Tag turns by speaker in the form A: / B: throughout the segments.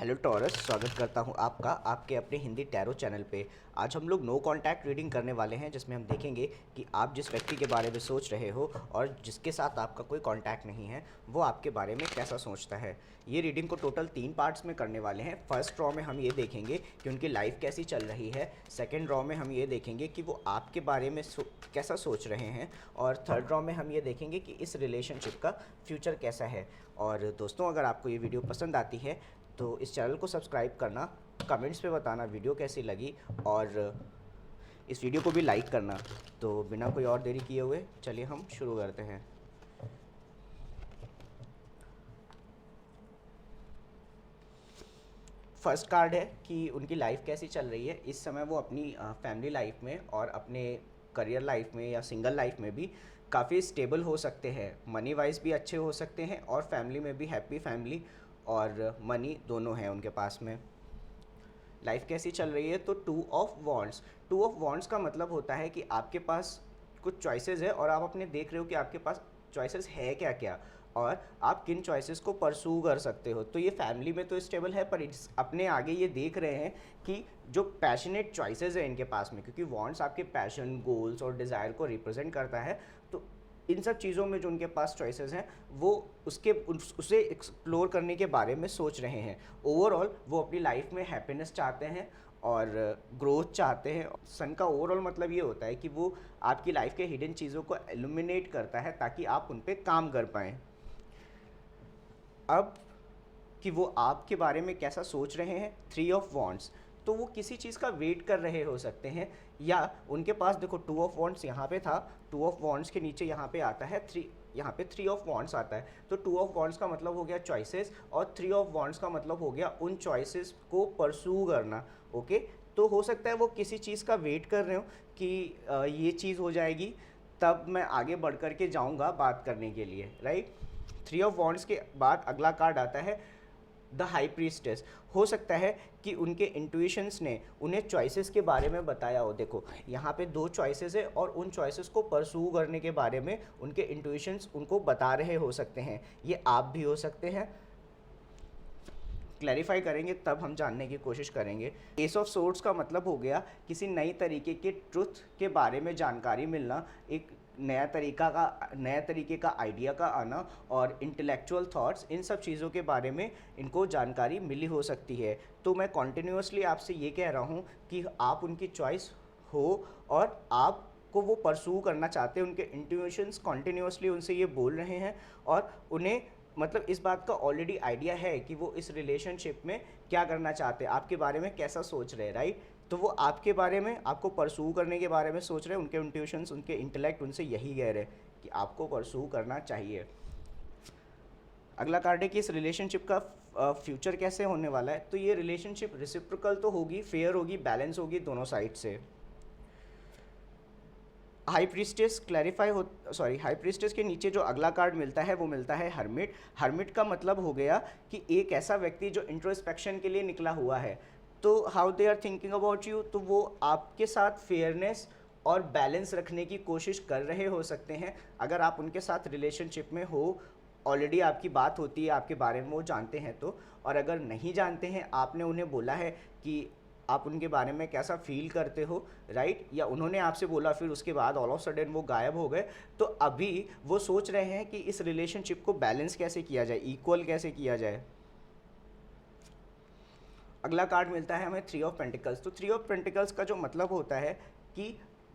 A: Hello taurus, स्वागत करता हूं आपका आपके अपने हिंदी टैरो चैनल पे। आज हम लोग नो कांटेक्ट रीडिंग करने वाले हैं, जिसमें हम देखेंगे कि आप जिस व्यक्ति के बारे में सोच रहे हो और जिसके साथ आपका कोई कांटेक्ट नहीं है, वो आपके बारे में कैसा सोचता है। ये रीडिंग को टोटल 3 पार्ट्स में करने वाले हैं। फर्स्ट रॉ में हम ये देखेंगे कि उनकी लाइफ कैसी चल रही है। सेकेंड रॉ में हम ये देखेंगे कि वो आपके बारे में कैसा सोच रहे हैं। और थर्ड रॉ में हम ये देखेंगे कि इस रिलेशनशिप का फ्यूचर कैसा है। और दोस्तों, अगर आपको ये वीडियो पसंद आती है तो इस चैनल को सब्सक्राइब करना, कमेंट्स पे बताना वीडियो कैसी लगी और इस वीडियो को भी लाइक करना। तो बिना कोई और देरी किए हुए चलिए हम शुरू करते हैं। फर्स्ट कार्ड है कि उनकी लाइफ कैसी चल रही है। इस समय वो अपनी फैमिली लाइफ में और अपने करियर लाइफ में या सिंगल लाइफ में भी काफ़ी स्टेबल हो सकते हैं। मनी वाइज भी अच्छे हो सकते हैं और फैमिली में भी हैप्पी फैमिली और मनी दोनों हैं उनके पास में। लाइफ कैसी चल रही है तो 2 ऑफ वॉन्ड्स का मतलब होता है कि आपके पास कुछ चॉइसेस है और आप अपने देख रहे हो कि आपके पास चॉइसेस है क्या क्या और आप किन चॉइसेस को परसू कर सकते हो। तो ये फैमिली में तो स्टेबल है, पर अपने आगे ये देख रहे हैं कि जो पैशनेट चॉइसेस है इनके पास में, क्योंकि वॉन्ट्स आपके पैशन, गोल्स और डिज़ायर को रिप्रेजेंट करता है। तो इन सब चीज़ों में जो उनके पास चॉइसेस हैं वो उसे एक्सप्लोर करने के बारे में सोच रहे हैं। ओवरऑल वो अपनी लाइफ में हैप्पीनेस चाहते हैं और ग्रोथ चाहते हैं। सन का ओवरऑल मतलब ये होता है कि वो आपकी लाइफ के हिडन चीज़ों को एल्यूमिनेट करता है ताकि आप उन पर काम कर पाएँ। अब कि वो आपके बारे में कैसा सोच रहे हैं, 3 ऑफ वॉन्ड्स, तो वो किसी चीज़ का वेट कर रहे हो सकते हैं या उनके पास देखो 2 ऑफ वॉन्ड्स यहाँ पे था, 2 ऑफ वॉन्ड्स के नीचे यहाँ पे आता है 3, यहाँ पे 3 ऑफ वॉन्ड्स आता है। तो 2 ऑफ वॉन्ड्स का मतलब हो गया चॉइसेस और 3 ऑफ वॉन्ड्स का मतलब हो गया उन चॉइसेस को परसू करना। ओके, तो हो सकता है वो किसी चीज़ का वेट कर रहे हो कि ये चीज़ हो जाएगी तब मैं आगे बढ़ कर के जाऊँगा बात करने के लिए, राइट। 3 ऑफ वॉन्ड्स के बाद अगला कार्ड आता है द हाई प्रीस्टेस। हो सकता है कि उनके इंट्यूशंस ने उन्हें चॉइसेस के बारे में बताया हो। देखो यहाँ पे 2 चॉइसेस है और उन चॉइसेस को परसू करने के बारे में उनके इंट्यूशंस उनको बता रहे हो सकते हैं। ये आप भी हो सकते हैं। क्लैरिफाई करेंगे तब हम जानने की कोशिश करेंगे। एस ऑफ सोर्ड्स का मतलब हो गया किसी नई तरीके के ट्रुथ के बारे में जानकारी मिलना, एक नया तरीके का आइडिया का आना और इंटेलेक्चुअल थॉट्स, इन सब चीज़ों के बारे में इनको जानकारी मिली हो सकती है। तो मैं कॉन्टिन्यूसली आपसे ये कह रहा हूँ कि आप उनकी चॉइस हो और आप को वो परसू करना चाहते हैं। उनके इंट्यूशंस कॉन्टिन्यूसली उनसे ये बोल रहे हैं और उन्हें मतलब इस बात का ऑलरेडी आइडिया है कि वो इस रिलेशनशिप में क्या करना चाहते हैं, आपके बारे में कैसा सोच रहे हैं, राइट। तो वो आपके बारे में, आपको परसू करने के बारे में सोच रहे हैं। उनके इंट्यूशंस, उनके इंटेलेक्ट उनसे यही कह रहे हैं कि आपको परसू करना चाहिए। अगला कार्ड है कि इस रिलेशनशिप का फ्यूचर कैसे होने वाला है। तो ये रिलेशनशिप रेसिप्रोकल तो होगी, फेयर होगी, बैलेंस होगी दोनों साइड से। हाई प्रीस्टेस हाई प्रीस्टेस के नीचे जो अगला कार्ड मिलता है वो मिलता है हर्मिट। हर्मिट का मतलब हो गया कि एक ऐसा व्यक्ति जो इंट्रोस्पेक्शन के लिए निकला हुआ है। तो how they are thinking about you, तो वो आपके साथ फेयरनेस और बैलेंस रखने की कोशिश कर रहे हो सकते हैं। अगर आप उनके साथ रिलेशनशिप में हो, ऑलरेडी आपकी बात होती है, आपके बारे में वो जानते हैं तो, और अगर नहीं जानते हैं, आपने उन्हें बोला है कि आप उनके बारे में कैसा फील करते हो, राइट, या उन्होंने आपसे बोला फिर उसके बाद ऑल ऑफ सडन वो गायब हो गए, तो अभी वो सोच रहे हैं कि इस रिलेशनशिप को बैलेंस कैसे किया जाए, इक्वल कैसे किया जाए। अगला कार्ड मिलता है हमें 3 ऑफ पेंटिकल्स। तो 3 ऑफ पेंटिकल्स का जो मतलब होता है कि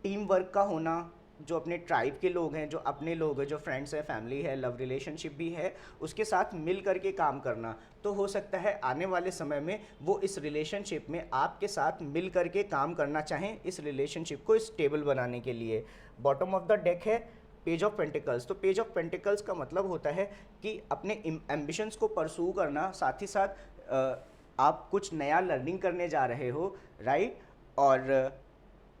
A: टीम वर्क का होना, जो अपने ट्राइब के लोग हैं, जो अपने लोग हैं, जो फ्रेंड्स है, फैमिली है, लव रिलेशनशिप भी है, उसके साथ मिल करके काम करना। तो हो सकता है आने वाले समय में वो इस रिलेशनशिप में आपके साथ मिल करके काम करना चाहें, इस रिलेशनशिप को स्टेबल बनाने के लिए। बॉटम ऑफ द डेक है पेज ऑफ पेंटिकल्स। तो पेज ऑफ पेंटिकल्स का मतलब होता है कि अपने एम्बिशंस को परसू करना, साथ ही साथ आप कुछ नया लर्निंग करने जा रहे हो, राइट, और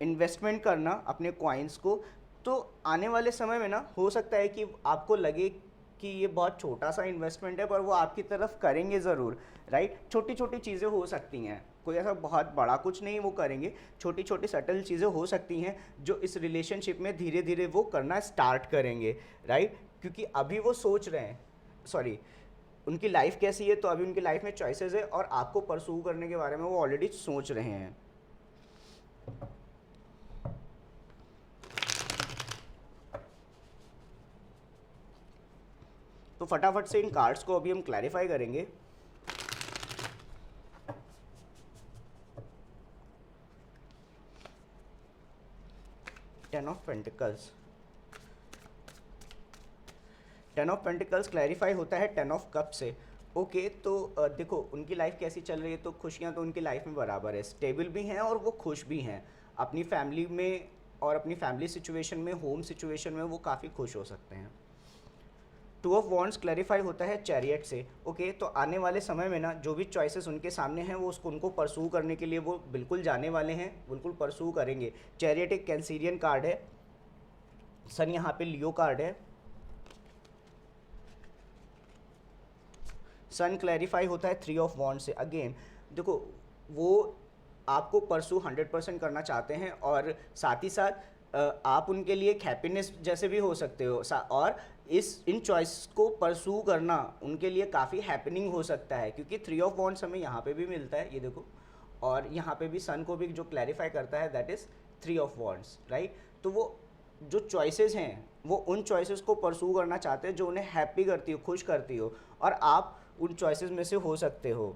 A: इन्वेस्टमेंट करना अपने कॉइन्स को। तो आने वाले समय में ना हो सकता है कि आपको लगे कि ये बहुत छोटा सा इन्वेस्टमेंट है, पर वो आपकी तरफ करेंगे ज़रूर, राइट। छोटी छोटी चीज़ें हो सकती हैं, कोई ऐसा बहुत बड़ा कुछ नहीं वो करेंगे, छोटी छोटी सटल चीज़ें हो सकती हैं जो इस रिलेशनशिप में धीरे धीरे वो करना स्टार्ट करेंगे, राइट। क्योंकि अभी वो सोच रहे हैं, सॉरी, उनकी लाइफ कैसी है, तो अभी उनकी लाइफ में चॉइसेस है और आपको परसू करने के बारे में वो ऑलरेडी सोच रहे हैं। तो फटाफट से इन कार्ड्स को अभी हम क्लैरिफाई करेंगे। Ten of pentacles, ten of pentacles clarify होता है टेन ऑफ कप से। ओके तो देखो उनकी लाइफ कैसी चल रही है, तो खुशियाँ तो उनकी लाइफ में बराबर है, स्टेबल भी हैं और वो खुश भी हैं अपनी फैमिली में, और अपनी फैमिली सिचुएशन में, होम सिचुएशन में वो काफ़ी खुश हो सकते हैं। टू ऑफ वॉन्ड्स क्लैरिफाई होता है चैरियट से। ओके तो आने वाले समय में ना जो भी चॉइसेस उनके सामने हैं वो उसको उनको परसू करने के लिए वो बिल्कुल जाने वाले हैं, बिल्कुल परसू करेंगे। चैरियट एक कैंसीरियन कार्ड है, सन यहाँ पे लियो कार्ड है, सन क्लैरिफाई होता है थ्री ऑफ वॉन्ड से। अगेन देखो वो आपको परसू 100% करना चाहते हैं और साथ ही साथ आप उनके लिए एक हैप्पीनेस जैसे भी हो सकते हो, और इन चॉइस को परसू करना उनके लिए काफ़ी हैपनिंग हो सकता है, क्योंकि थ्री ऑफ वॉन्ड्स हमें यहाँ पे भी मिलता है, ये देखो, और यहाँ पे भी सन को भी जो क्लैरिफाई करता है that is three of wands, right. तो वो जो चॉइसेस हैं वो उन चॉइसेस को परसू करना चाहते हैं जो उन्हें हैप्पी करती हो, खुश करती हो, और आप उन चॉइसेस में से हो सकते हो।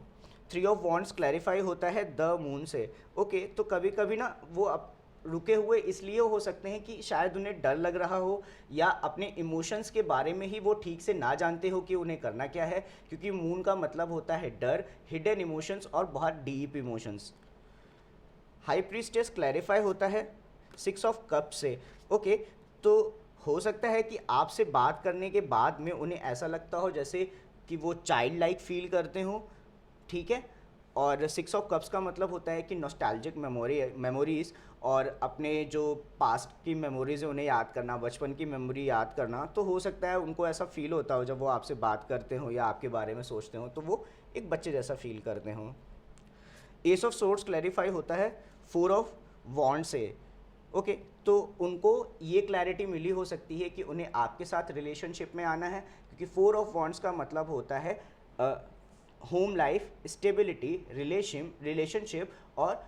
A: थ्री ऑफ वॉन्ड्स क्लैरिफाई होता है द मून से। ओके तो कभी कभी ना वो अब रुके हुए इसलिए हो सकते हैं कि शायद उन्हें डर लग रहा हो, या अपने इमोशंस के बारे में ही वो ठीक से ना जानते हो कि उन्हें करना क्या है, क्योंकि मून का मतलब होता है डर, हिडन इमोशंस और बहुत deep emotions. High priestess clarify होता है सिक्स ऑफ कप से। ओके तो हो सकता है कि आपसे बात करने के बाद में उन्हें ऐसा लगता हो जैसे कि वो चाइल्ड लाइक फील करते हो, ठीक है। और सिक्स ऑफ कप्स का मतलब होता है कि नॉस्टैल्जिक मेमोरीज़ और अपने जो पास्ट की मेमोरीज़ है उन्हें याद करना, बचपन की मेमोरी याद करना। तो हो सकता है उनको ऐसा फील होता हो जब वो आपसे बात करते हो या आपके बारे में सोचते हो, तो वो एक बच्चे जैसा फील करते हो। एस ऑफ सोर्ड्स क्लैरिफाई होता है फोर ऑफ वॉन्ड से। ओके तो उनको ये क्लैरिटी मिली हो सकती है कि उन्हें आपके साथ रिलेशनशिप में आना है, क्योंकि फोर ऑफ वॉन्ड्स का मतलब होता है होम लाइफ, स्टेबिलिटी, रिलेशनशिप और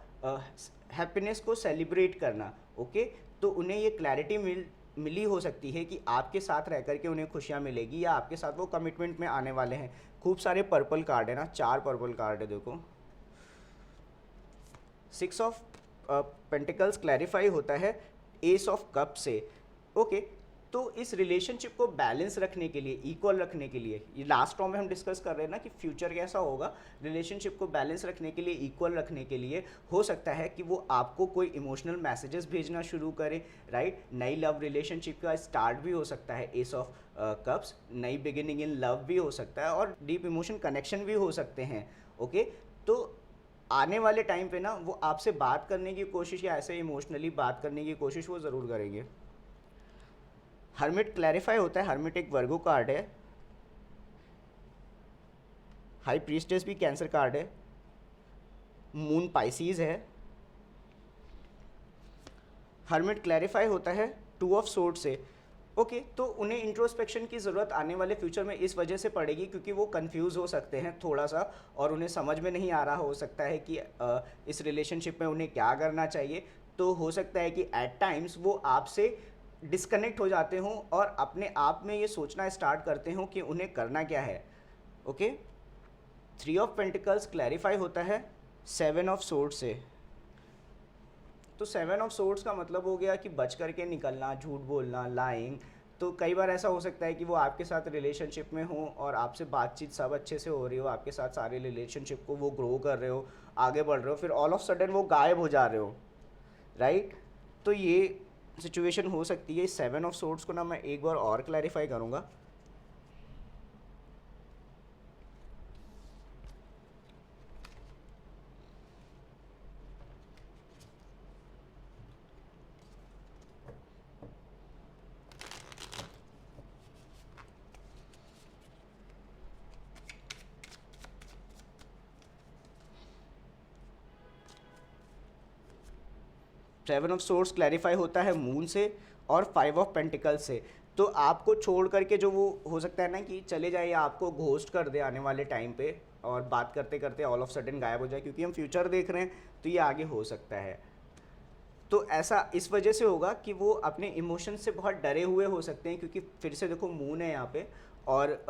A: हैप्पीनेस को सेलिब्रेट करना। ओके तो उन्हें ये क्लैरिटी मिली हो सकती है कि आपके साथ रह करके उन्हें खुशियाँ मिलेगी, या आपके साथ वो कमिटमेंट में आने वाले हैं। खूब सारे पर्पल कार्ड है ना, 4 पर्पल कार्ड है देखो। सिक्स ऑफ पेंटिकल्स क्लैरिफाई होता है एस ऑफ कप से। ओके तो इस रिलेशनशिप को बैलेंस रखने के लिए, इक्वल रखने के लिए, ये लास्ट टॉम में हम डिस्कस कर रहे हैं ना कि फ्यूचर कैसा होगा, रिलेशनशिप को बैलेंस रखने के लिए, इक्वल रखने के लिए हो सकता है कि वो आपको कोई इमोशनल मैसेजेस भेजना शुरू करे, राइट। नई लव रिलेशनशिप का स्टार्ट भी हो सकता है एस ऑफ कप्स, नई बिगिनिंग इन लव भी हो सकता है, और डीप इमोशन कनेक्शन भी हो सकते हैं। ओके तो आने वाले टाइम पे ना वो आपसे बात करने की कोशिश, या ऐसे इमोशनली बात करने की कोशिश वो ज़रूर करेंगे। हर्मिट क्लैरिफाई होता है, हर्मिट एक वर्गो कार्ड है, हाई प्रीस्टेस भी कैंसर कार्ड है, मून पाइसीज है। हर्मिट क्लैरिफाई होता है टू ऑफ सोर्ड से। ओके तो उन्हें इंट्रोस्पेक्शन की ज़रूरत आने वाले फ्यूचर में इस वजह से पड़ेगी क्योंकि वो कंफ्यूज हो सकते हैं थोड़ा सा, और उन्हें समझ में नहीं आ रहा हो सकता है कि इस रिलेशनशिप में उन्हें क्या करना चाहिए। तो हो सकता है कि एट टाइम्स वो आपसे डिस्कनेक्ट हो जाते हों और अपने आप में ये सोचना स्टार्ट करते हों कि उन्हें करना क्या है। Okay three of pentacles clarify होता है सेवन ऑफ सोर्ड से। तो सेवन ऑफ सोर्ड्स का मतलब हो गया कि बच करके निकलना, झूठ बोलना, लाइंग। तो कई बार ऐसा हो सकता है कि वो आपके साथ रिलेशनशिप में हो और आपसे बातचीत सब अच्छे से हो रही हो, आपके साथ सारे रिलेशनशिप को वो ग्रो कर रहे हो, आगे बढ़ रहे हो, फिर ऑल ऑफ सडन वो गायब हो जा रहे हो, राइट। तो ये सिचुएशन हो सकती है। सेवन ऑफ सोर्ड्स को ना मैं एक बार और क्लैरिफाई करूँगा। सेवन ऑफ सोर्ड्स क्लैरिफाई होता है मून से और फाइव ऑफ पेंटिकल से। तो आपको छोड़ करके जो वो हो सकता है ना कि चले जाए या आपको घोस्ट कर दे आने वाले टाइम पे, और बात करते करते ऑल ऑफ सडन गायब हो जाए, क्योंकि हम फ्यूचर देख रहे हैं तो ये आगे हो सकता है। तो ऐसा इस वजह से होगा कि वो अपने इमोशन से बहुत डरे हुए हो सकते हैं, क्योंकि फिर से देखो मून है यहाँ पे, और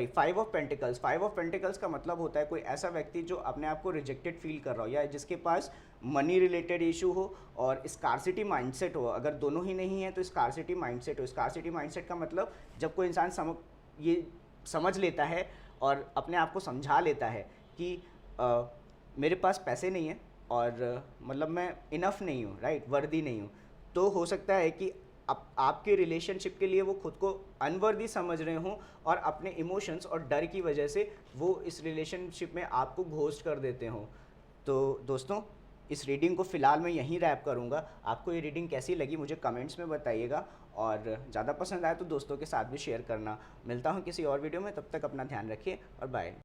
A: five of pentacles. Five of pentacles का मतलब होता है कोई ऐसा व्यक्ति जो अपने आप को रिजेक्टेड फील कर रहा हो, या जिसके पास मनी रिलेटेड इशू हो और स्कार्सिटी माइंडसेट हो। अगर दोनों ही नहीं है तो स्कार्सिटी माइंडसेट हो। स्कार्सिटी माइंडसेट का मतलब जब कोई इंसान ये समझ लेता है और अपने आप को समझा लेता है कि मेरे पास पैसे नहीं है, और मतलब मैं इनफ नहीं हूँ, राइट, वर्दी नहीं हूँ, तो हो सकता है कि आपके रिलेशनशिप के लिए वो खुद को अनवर्दी समझ रहे हों, और अपने इमोशंस और डर की वजह से वो इस रिलेशनशिप में आपको घोस्ट कर देते हों। तो दोस्तों, इस रीडिंग को फ़िलहाल मैं यहीं रैप करूँगा। आपको ये रीडिंग कैसी लगी मुझे कमेंट्स में बताइएगा, और ज़्यादा पसंद आए तो दोस्तों के साथ भी शेयर करना। मिलता हूँ किसी और वीडियो में, तब तक अपना ध्यान रखिए और बाय।